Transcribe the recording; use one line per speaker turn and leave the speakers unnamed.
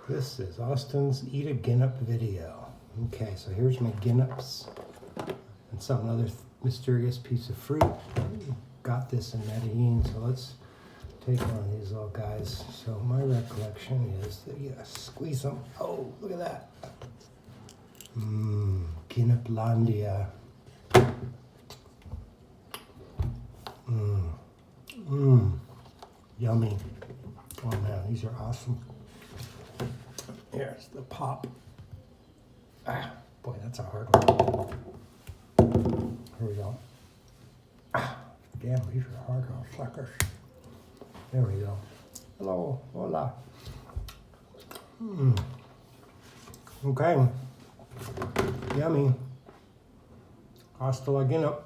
This is Austin's Eat a Ginnup video. Okay, so here's my Ginnups and some other mysterious piece of fruit. Got this in Medellin, so let's take one of these little guys. So my recollection is that you gotta squeeze them. Oh, look at that. Ginnuplandia. Yummy. Oh man, these are awesome. Here's the pop. Ah, boy, that's a hard one. Here we go. Ah, damn, these are hard little suckers. There we go. Hello, hola. Okay. Yummy. Hasta la Ginnup.